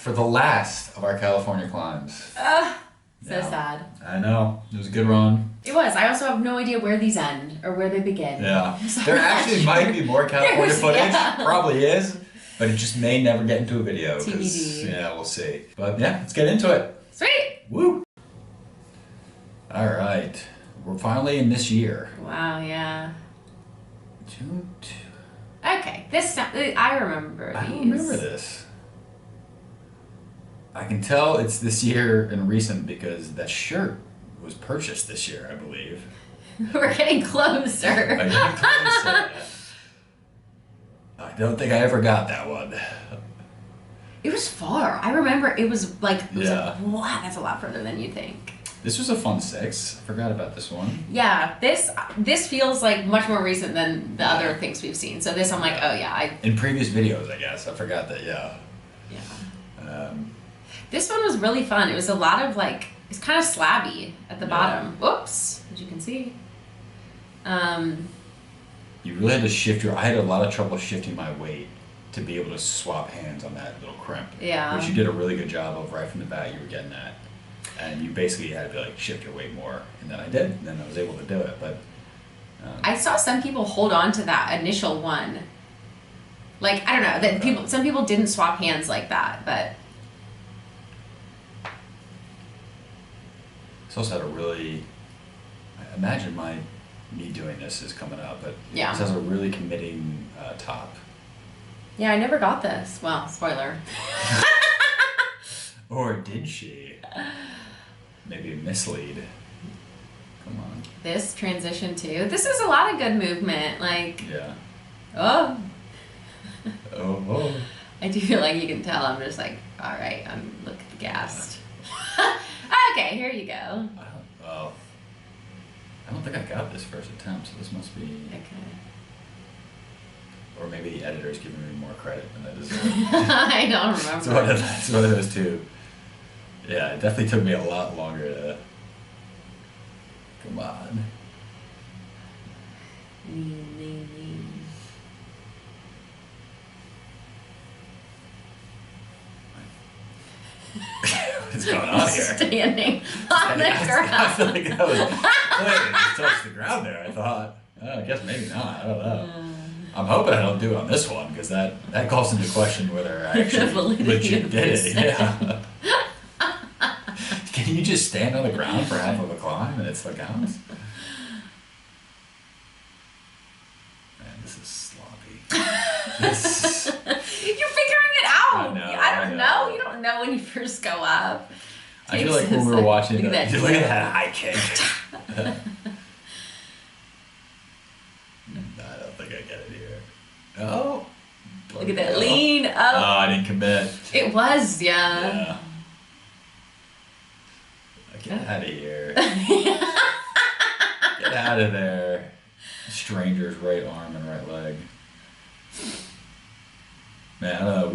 for the last of our California climbs. So sad. I know. It was a good run. It was. I also have no idea where these end or where they begin. Yeah. There actually might be more California footage. Yeah. Probably is. But it just may never get into a video. TBD. Yeah, we'll see. But yeah, let's get into it. Sweet. Woo. All right. We're finally in this year. Wow, yeah. June 2. Okay. I remember these. I don't remember this. I can tell it's this year and recent because that shirt was purchased this year, I believe. We're getting closer. I don't think I ever got that one. It was far. I remember it was like, Yeah. Wow, that's a lot further than you think. This was a fun 6. I forgot about this one. Yeah, this feels like much more recent than the other things we've seen. So this, I'm like, oh yeah. In previous videos, I guess. I forgot that, yeah. Yeah. This one was really fun. It was a lot of like, it's kind of slabby at the bottom. Whoops, as you can see. You really had to shift I had a lot of trouble shifting my weight to be able to swap hands on that little crimp. Yeah. Which you did a really good job of right from the bat. You were getting that. And you basically had to be like, shift your weight more. And then I did. And then I was able to do it. But I saw some people hold on to that initial one. Like, I don't know, that some people didn't swap hands like that, but. It's also had a really, I imagine me doing this is coming up, but yeah. This has a really committing top. Yeah, I never got this. Well, spoiler. Or did she? Maybe mislead. Come on. This transition too. This is a lot of good movement. Like. Yeah. Oh. Oh. I do feel like you can tell. I'm just like, all right. I'm looking gassed. Okay, here you go. I don't think I got this first attempt, so this must be. Okay. Or maybe the editor's giving me more credit than I deserve. I don't remember. It's one of those two. Yeah, it definitely took me a lot longer to. Come on. Lean. What's going on here? Standing on the ground. I feel like that was. It just touched the ground there. I thought. Oh, I guess maybe not. I don't know. I'm hoping I don't do it on this one because that calls into question whether I actually legit did it. Yeah. Can you just stand on the ground for half of a climb and it's what counts? Man, this is sloppy. You're figuring it out. I don't know. You don't know when you first go up. I feel like when we were watching look at that high kick. I don't think I get it here. Oh. Look at that lean up. Oh, I didn't commit. It was, yeah. Get out of here. Get out of there. Stranger's right arm and right leg. Man, I don't know.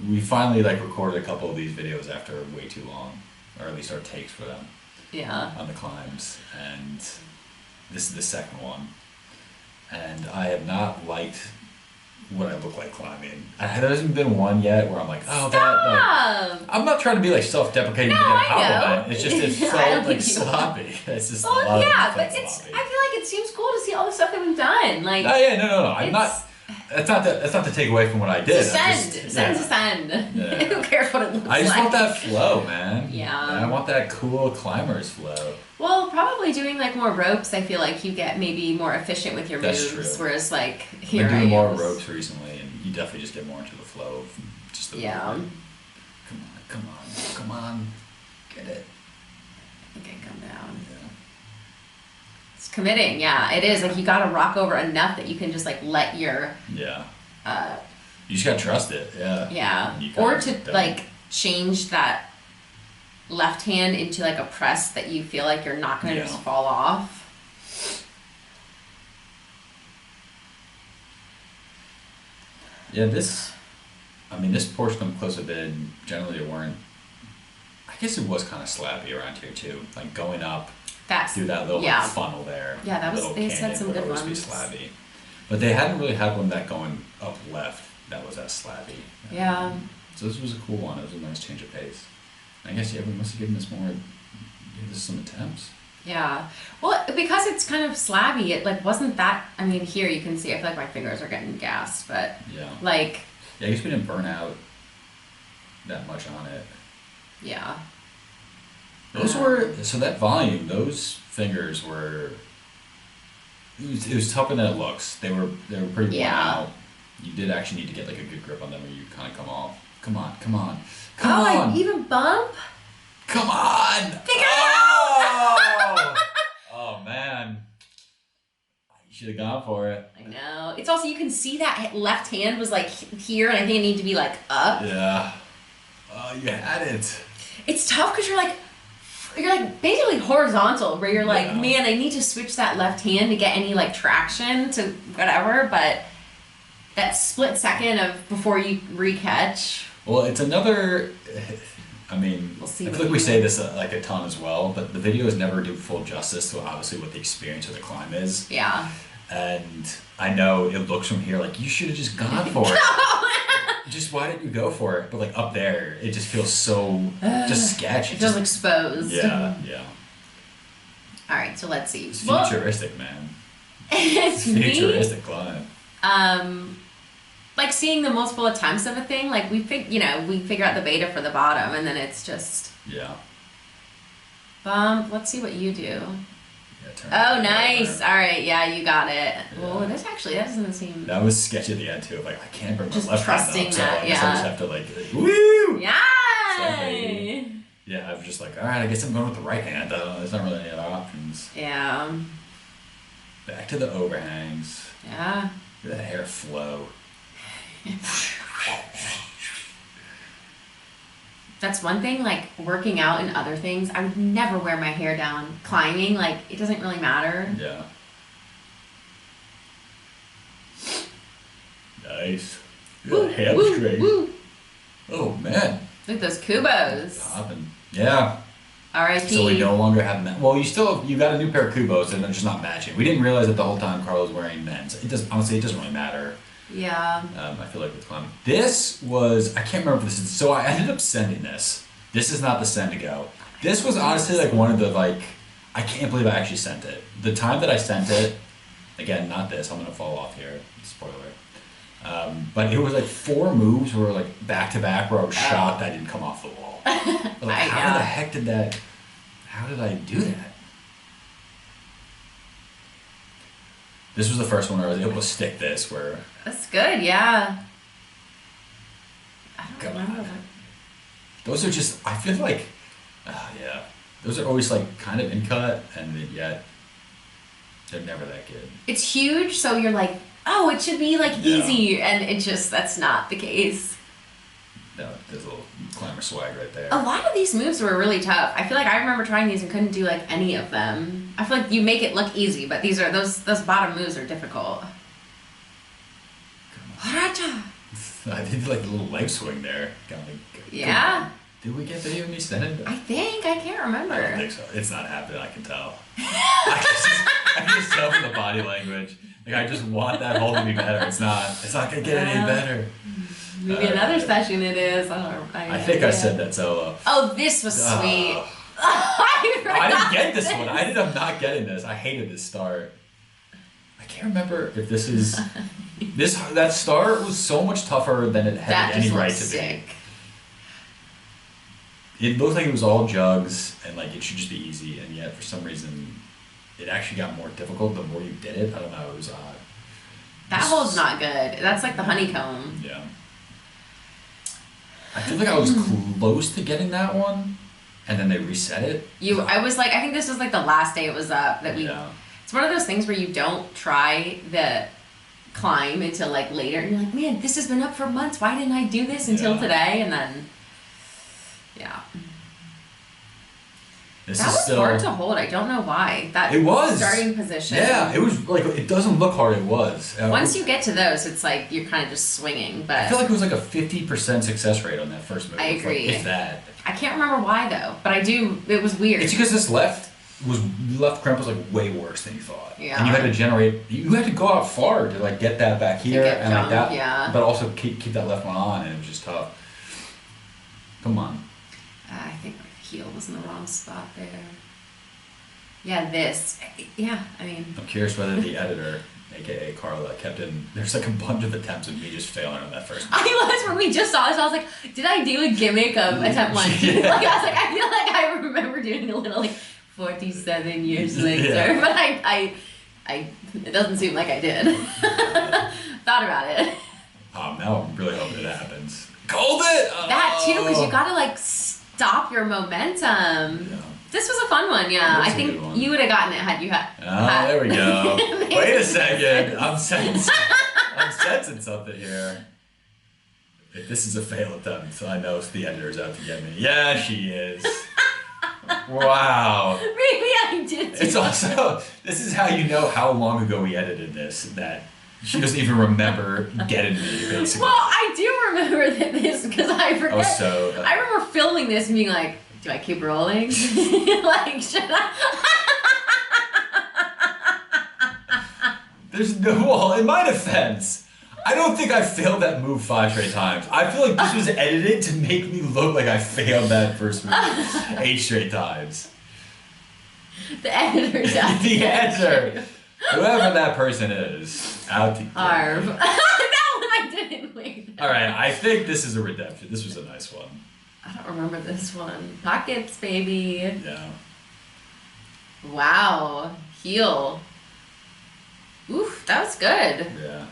We finally recorded a couple of these videos after way too long, or at least our takes for them. Yeah. On the climbs, and this is the second one, and I have not liked what I look like climbing. There hasn't been one yet where I'm like, oh, Stop! I'm not trying to be self-deprecating. No, I know. It's just it's so sloppy. It's just yeah, but sloppy. I feel like it seems cool to see all the stuff that we've done. Like. Oh yeah, no. I'm not. That's not to take away from what I did. Send. Yeah. Who cares what it looks like? I just want that flow, man. Yeah. I want that cool climber's flow. Well, probably doing more ropes, I feel like you get maybe more efficient with your moves. That's true. Whereas here I've been doing more ropes recently, and you definitely just get more into the flow of just the movement. Come on, get it. I think I come down. Yeah. It's committing, yeah. It is you gotta rock over enough that you can just let your. Yeah. You just gotta trust it. Yeah. Yeah. Or to change that left hand into a press that you feel like you're not gonna just fall off. Yeah, this portion of Close Bid, generally it weren't, I guess it was kind of slappy around here too. Going up through that little funnel there. Yeah, that was, they said some good ones. Be slabby. But they hadn't really had one that going up left that was that slabby. Yeah. So this was a cool one. It was a nice change of pace. I guess, yeah, we must have given this some attempts. Yeah. Well, because it's kind of slabby, it like wasn't that, I mean, here you can see, I feel like my fingers are getting gassed, but yeah. Like. Yeah, I guess we didn't burn out that much on it. Yeah. Those were, so that volume, those fingers were, it was tougher than it looks. They were pretty worn out. You did actually need to get like a good grip on them or you kind of come off. Come on. Like even bump? Come on! Oh man. You should have gone for it. I know. It's also, you can see that left hand was like here, and I think it needed to be like up. Yeah. Oh, you had it. It's tough because you're like basically horizontal, where you're like, man, I need to switch that left hand to get any like traction to whatever, but that split second of before you re-catch. Well, it's another, I mean, I feel like we say this like a ton as well, but the videos never do full justice to obviously what the experience of the climb is. Yeah. And I know it looks from here like you should have just gone for it. Just why didn't you go for it? But like up there, it just feels so just sketchy. It feels exposed. Yeah. All right, so let's see. It's futuristic, man. It's futuristic climb. Like seeing the multiple attempts of a thing, like we figure out the beta for the bottom, and then it's just bump. Let's see what you do. Oh, nice. All right, yeah, you got it. Yeah. Well, that doesn't seem. That was sketchy at the end too. Like I can't bring my left hand up, trusting that. So I just have to like woo. Yeah. I was just like, all right, I guess I'm going with the right hand. There's not really any other options. Yeah. Back to the overhangs. Yeah. Look at that hair flow. That's one thing, like working out and other things, I would never wear my hair down. Climbing, like, it doesn't really matter. Yeah. Nice. Woo, hamstring. Woo. Oh, man. Look at those Kubos. Popping. Yeah. R.I.P. So we no longer have men. Well, you got a new pair of Kubos and they're just not matching. We didn't realize that the whole time Carla was wearing men's. It doesn't really matter. Yeah. I feel like with climbing. This was, I can't remember if this is, so I ended up sending this. This is not the send to go. This was honestly like one of the like, I can't believe I actually sent it. The time that I sent it, again, not this, I'm going to fall off here, spoiler. But it was like 4 moves were like back to back where I was shocked I didn't come off the wall. But like, how the heck did I do that? This was the first one where I was able to stick this where... That's good, yeah. I don't remember what... Those are just, I feel like, those are always like kind of in cut and yet they're never that good. It's huge, so you're like, oh, it should be like easy, and it just, that's not the case. No, there's a little climber swag right there. A lot of these moves were really tough. I feel like I remember trying these and couldn't do like any of them. I feel like you make it look easy, but those bottom moves are difficult. I did like a little leg swing there. Yeah. Did we get video of me standing? I can't remember. I don't think so. It's not happening, I can tell. I can just tell from the body language. Like I just want that hold to be better. It's not gonna get any better. Maybe another session it is. I think I said that solo. Oh, this was sweet. I didn't get this one. I ended up not getting this. I hated this start. I can't remember if this is... That start was so much tougher than it had any right to be. It looked like it was all jugs and like it should just be easy, and yet for some reason it actually got more difficult the more you did it. I don't know, it was odd. That hole's not good. That's like the honeycomb. Yeah. I feel like I was close to getting that one, and then they reset it. I think this was like the last day it was up that we. Yeah. It's one of those things where you don't try the climb until like later, and you're like, man, this has been up for months. Why didn't I do this until today? And then, That was hard to hold. I don't know why. It was starting position. Yeah, it was like it doesn't look hard. It was. Once you get to those, it's like you're kind of just swinging. But I feel like it was like a 50% success rate on that first move. I agree. Like, if that. I can't remember why though, but I do. It was weird. It's because this left cramp was like way worse than you thought. Yeah. And you had to generate. You had to go out far to like get that back here and jump, like that. Yeah. But also keep that left one on, and it was just tough. Come on. I think my heel was in the wrong spot there. Yeah, this. Yeah, I mean. I'm curious whether the editor, aka Carla, kept in. There's like a bunch of attempts of me just failing on that first one. I was, when we just saw this, I was like, did I do a gimmick of attempt 1? Yeah. Like, I was like, I feel like I remember doing a little, like, 47 years later. Yeah. But I it doesn't seem like I did. Thought about it. Now I'm really hoping it happens. Called it! That too, because you gotta, like, stop your momentum. Yeah. This was a fun one, yeah. I think you would have gotten it had you had. There we go. Wait a second. I'm sensing something here. If this is a fail attempt, so I know the editor's out to get me. Yeah, she is. Wow. Maybe I did too. It's also, this is how you know how long ago we edited this, that she doesn't even remember getting me, basically. Well, I do remember this, because I forget. I remember filming this and being like, do I keep rolling? Like, should I? There's no, well, in my defense, I don't think I failed that move 5 straight times. I feel like this was edited to make me look like I failed that first move 8 straight times. The editor's out. The editor, whoever that person is, out to get Arv. me. That one I didn't wait. Alright, I think this is a redemption. This was a nice one. I don't remember this one. Pockets, baby. Yeah. Wow. Heel. Oof, that was good. Yeah.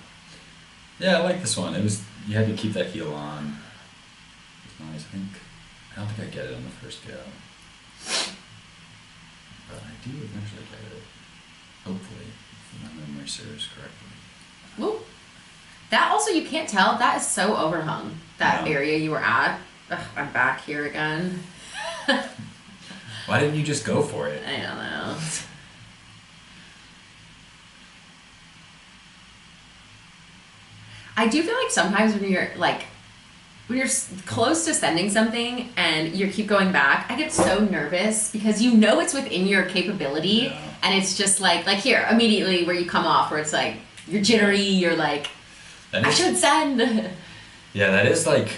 Yeah, I like this one. It was, you had to keep that heel on. It was nice. I don't think I get it on the first go. But I do eventually get it. Hopefully, if my memory serves correctly. Ooh. That also, you can't tell. That is so overhung. That area you were at. Ugh, I'm back here again. Why didn't you just go for it? I don't know. I do feel like sometimes when you're close to sending something and you keep going back, I get so nervous because you know it's within your capability, and it's just like here immediately where you come off where it's like you're jittery, you're like, I should send. Yeah, that is like,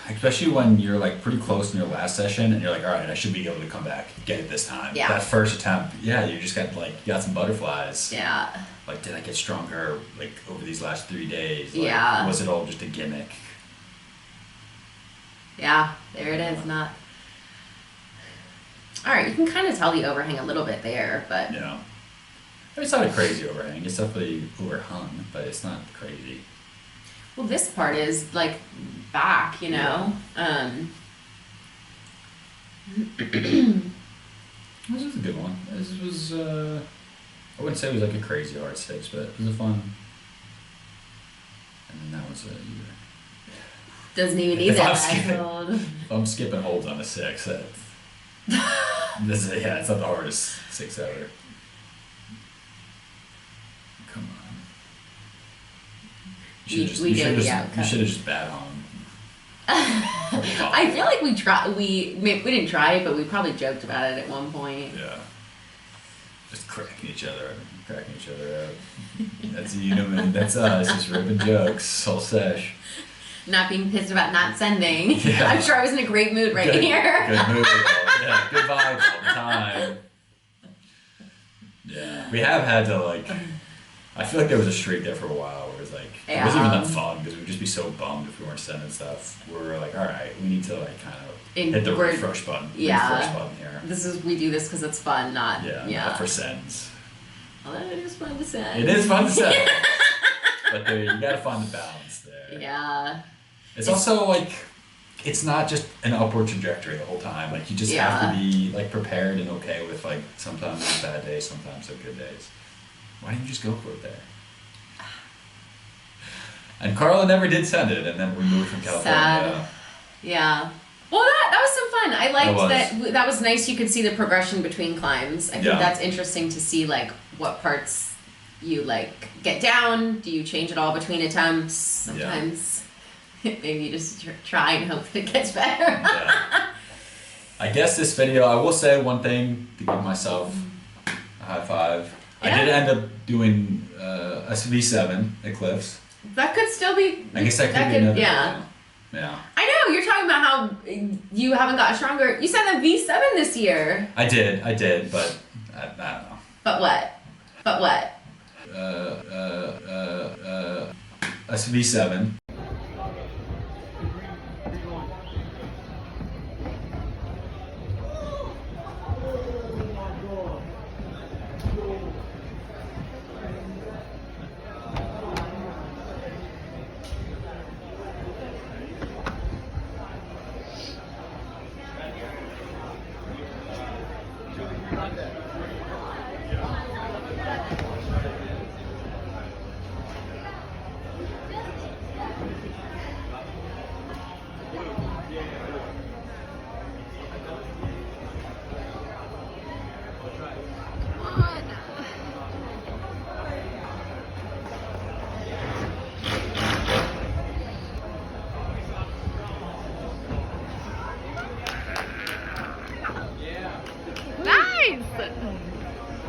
especially when you're like pretty close in your last session and you're like, all right, I should be able to come back, get it this time. Yeah. That first attempt, you just got like, you got some butterflies. Yeah. Like, did I get stronger like over these last 3 days? Like, yeah. Was it all just a gimmick? Yeah, there it is. Not. All right, you can kind of tell the overhang a little bit there, but. Yeah. It's not a crazy overhang. It's definitely overhung, but it's not crazy. Well, this part is like back, you know. Yeah. This was a good one. This was, I wouldn't say it was like a crazy hard 6, but it was a fun. And then that was a. Doesn't even need that. If I'm skipping holds on a 6, it's not the hardest 6 ever. Come on. You should have just bat home. I feel like we didn't try it, but we probably joked about it at one point. Yeah. Just cracking each other out. That's us, just ripping jokes, whole sesh. Not being pissed about not sending. Yeah. I'm sure I was in a great mood here. Good mood. Yeah, good vibes all the time. Yeah. We have had to I feel like there was a streak there for a while where it was like, it wasn't even that fun because we'd just be so bummed if we weren't sending stuff. We were like, all right, we need to kind of hit the refresh button. Yeah. Refresh button here. We do this because it's fun, not not for sends. Although it is fun to send. It is fun to send. But you gotta find the balance there. Yeah. It's also it's not just an upward trajectory the whole time. You just have to be prepared and okay with sometimes it's bad days, sometimes they're good days. Why didn't you just go for it there? And Carla never did send it, and then we moved from California. Sad. Yeah. Well, that was some fun. I liked that was nice. You could see the progression between climbs. I think that's interesting to see what parts you get down. Do you change it all between attempts? Sometimes maybe you just try and hope that it gets better. Yeah. I guess this video, I will say one thing to give myself a high five. Yeah. I did end up doing a V7 at Cliffs. That could still be. I guess that could be another. Yeah. Yeah. I know, you're talking about how you haven't gotten stronger. You said a V7 this year. I did, but I don't know. But what? That's a V7. Nice!